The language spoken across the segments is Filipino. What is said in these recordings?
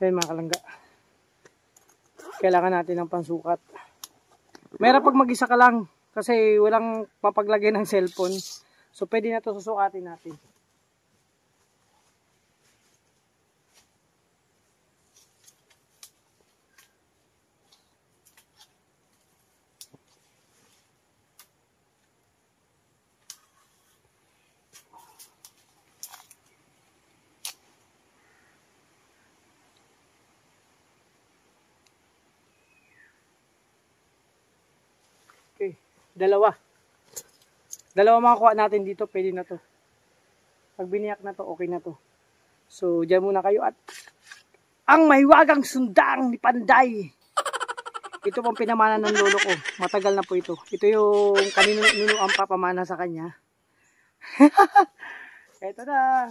natin mga kalangga. Kailangan natin ng pansukat. Meron pag mag-isa ka lang kasi walang papaglagay ng cellphone. So pwede na ito susukatin natin. Okay, dalawa makukuha natin dito, pwede na to. Pag biniyak na to, okay na to. So dyan muna kayo at ang mahiwagang sundang ni Panday. Ito pong pinamana ng lolo ko, matagal na po ito. Ito yung kanino ang papamana sa kanya. Ito na.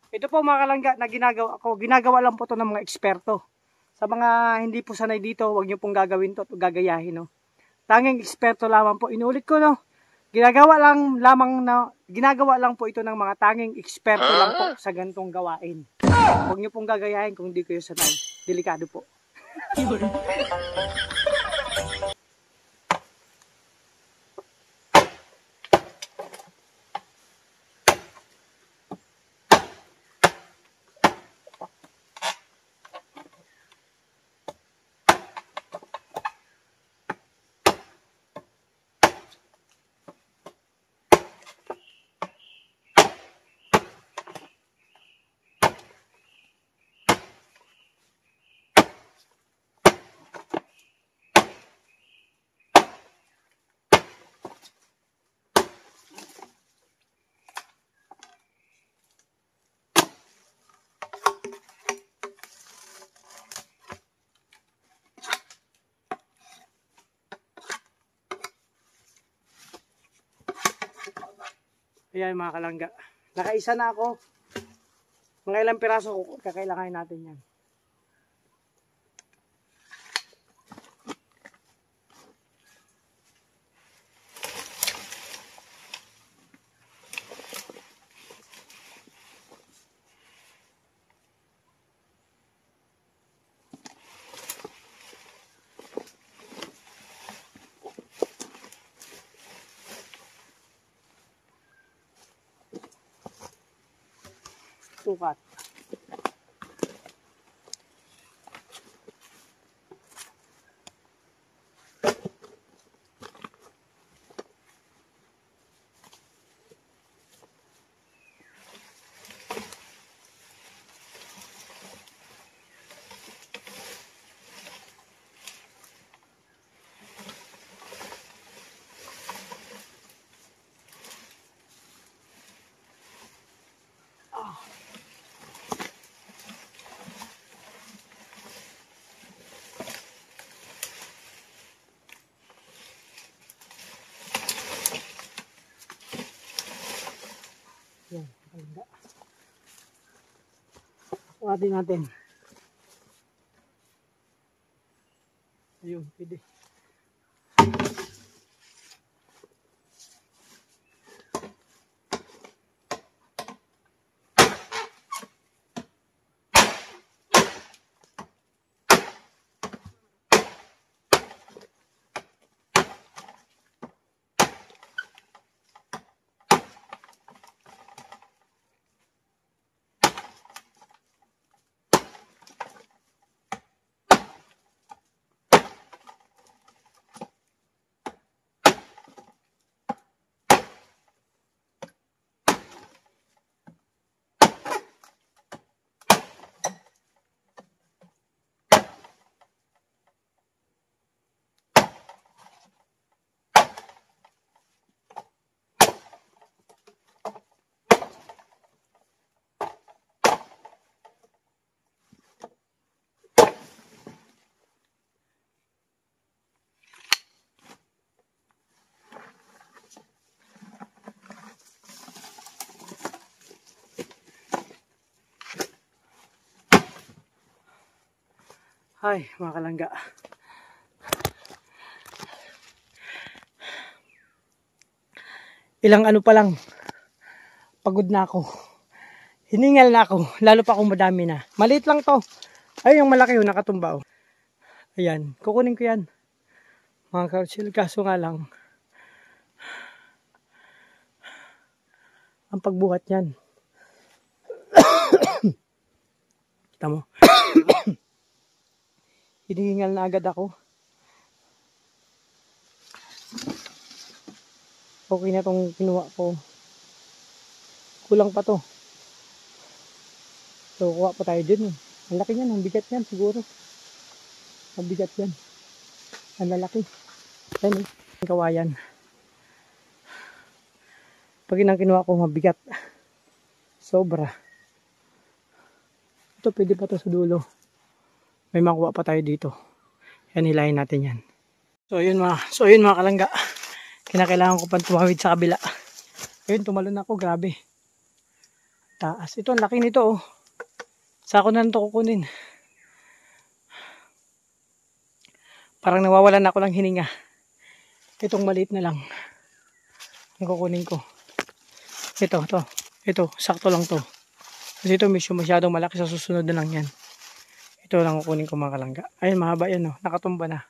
Ito po mga kalangga na ginagawa lang po to ng mga eksperto. Sa mga hindi po sanay dito, huwag niyo pong gagawin to at gagayahin, no. Tanging eksperto lamang po. Inulit ko, no. Ginagawa lang po ito ng mga tanging eksperto lang po sa ganitong gawain. Huwag niyo pong gagayahin kung hindi kayo sanay. Delikado po. Ayan mga kalangga. Nakaisa na ako. Mga ilang piraso kakailanganin natin yan. Sukat. Yan, kalangga. Sukatin natin. Ayun, pwede. Ay, mga kalangga. Ilang ano pa lang, pagod na ako. Hiningal na ako, lalo pa kung madami na. Maliit lang to. Ay, yung malaki yung nakatumba. Oh. Ayan, kukunin ko yan. Mga kautsil, kaso nga lang, ang pagbuhat yan. Kita mo. Hiningal na agad ako. Okay na tong kinuha ko. Kulang pa to. So, kuha pa tayo din. Ang laki niyan, ang bigat niyan siguro. Ang bigat yan. Ang lalaki. Yan ang kawayan. Pag inang kinuha ko, mabigat. Sobra. Ito, pwede pa to sa dulo. May makuha pa tayo dito. Yan, hilahin natin yan. So, yun mga kalangga. Kinakailangan ko pang tumawid sa kabila. Ayun, tumalon ako. Grabe. Taas. Ito, ang laki nito oh. Saan ko na ito kukunin? Parang nawawalan ako ng hininga. Itong maliit na lang. Ang kukunin ko. Ito, sakto lang to. Kasi ito masyadong malaki, sa susunod na lang yan. Ito lang kukunin ko mga kalangga. Ayun, mahaba yan oh. Nakatumba na.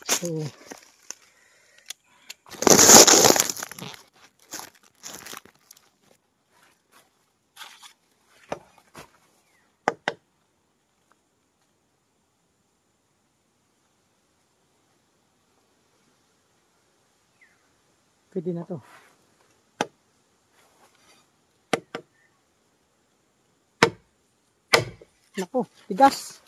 So, pwede na to. Naku, tigas.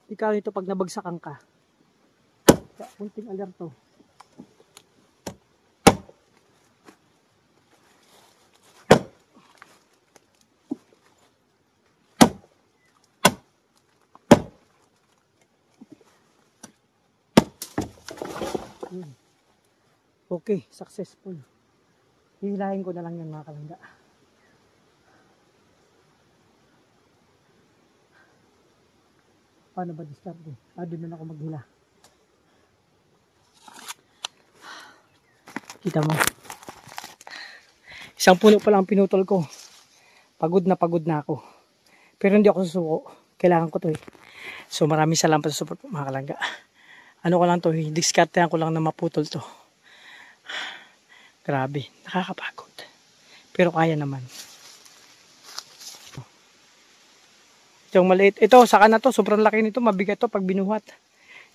Ikaw nito pag nabagsakan ka. Kunting alerto. Okay, successful. Hihilahin ko na lang yan mga kalangga. Paano ba diskarte? Doon na ako maghila. Kita mo. Isang puno pa lang pinutol ko. Pagod na ako. Pero hindi ako susuko. Kailangan ko to eh. So maraming salamat sa support mga kalangga. Ano ko lang to, diskartehan ko lang na maputol to. Grabe, nakakapagod. Pero kaya naman. Itong maliit. Ito, saka na to. Sobrang laki nito. Mabigat to pag binuhat.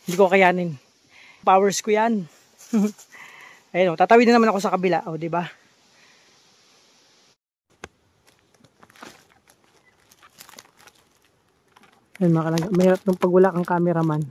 Hindi ko kayanin. Powers ko yan. Ayun, tatawid na naman ako sa kabila. O, diba? Ayun, mga kalangga. Mahirap nung pag wala kang cameraman.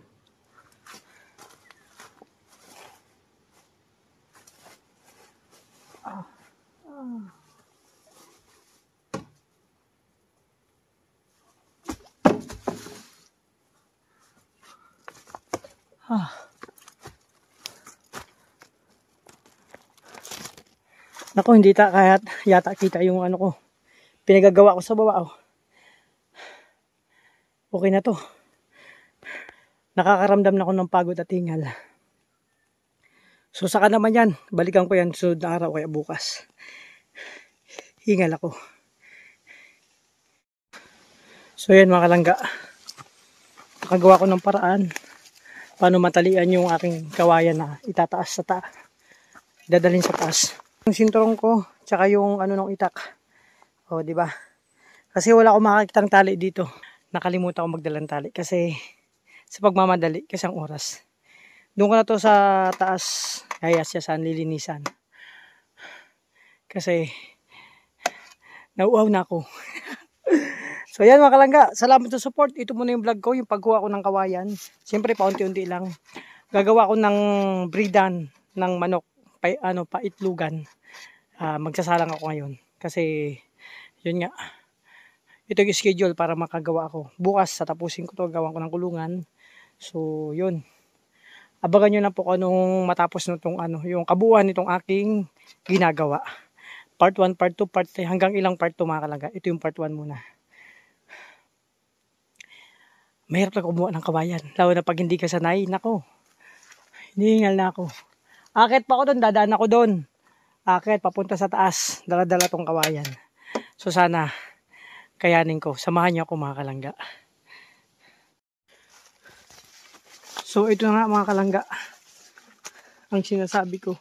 Naku, hindi kahit yata kita yung ano ko. Pinagagawa ko sa baba. Oh. Okay na to. Nakakaramdam na ako ng pagod at hingal. So saka naman yan, balikan ko yan sunod na araw kaya bukas. Hingal ako. So yan mga kalangga, nakagawa ko ng paraan paano matalian yung aking kawayan na itataas sa taas, dadalhin sa taas. Yung sinturong ko, tsaka yung ano ng itak. O di ba? Kasi wala akong makakitang tali dito. Nakalimutan ko magdalang tali kasi sa pagmamadali kasi ang oras. Doon ko na to sa taas, hayasyasan, lilinisan. Kasi nauuhaw na ako. So yan mga kalangga, salamat sa support. Ito muna yung vlog ko, yung pagkuha ko ng kawayan. Siyempre paunti-unti lang. Gagawa ko ng bridan ng manok, paitlugan. Magsasalang ako ngayon. Kasi yun nga, ito yung schedule para makagawa ako. Bukas tatapusin ko to, gawan ko ng kulungan. So yun. Abangan nyo na po kung anong matapos nitong yung kabuuan nitong aking ginagawa. Part 1, part 2, part 3, hanggang ilang part 2 mga kalangga. Ito yung part 1 muna. Mahirap na kumuha ng kawayan. Lalo na pag hindi ka sanay. Nako, hinihingal na ako. Akit pa ako doon, dadaan ako doon. Akit, papunta sa taas. Dala-dala tong kawayan. So sana, kayanin ko. Samahan niyo ako mga kalangga. So ito na nga mga kalangga. Ang sinasabi ko.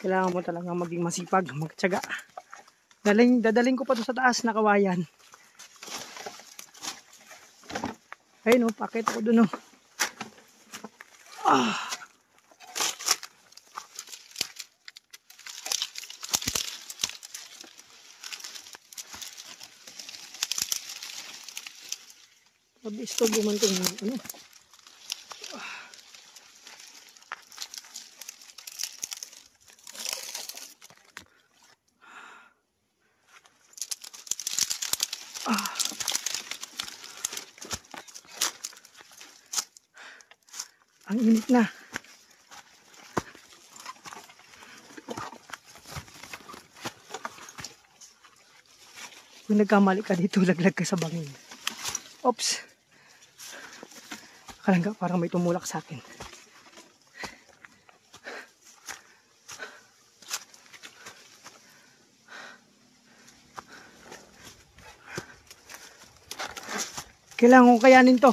Kailangan mo talaga maging masipag, magtiyaga. Dadaling ko pa to sa taas na kawayan. Ayun o, pakit ako dun o. Mabilis to bumantong ano. Ang init na. Kung nagkamali ka dito, laglag ka sa bangin. Oops. Kalangga, parang may tumulak sa akin. Kailangan kong kayanin to.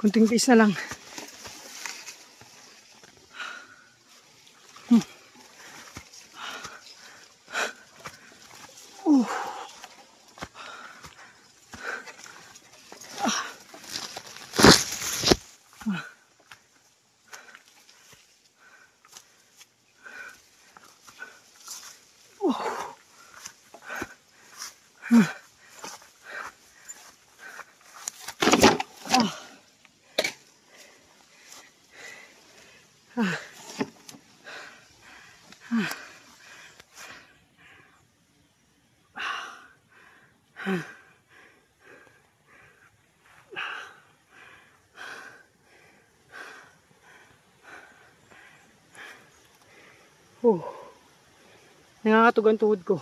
Kunting tiis na lang. Nangangatog ang tuhod ko.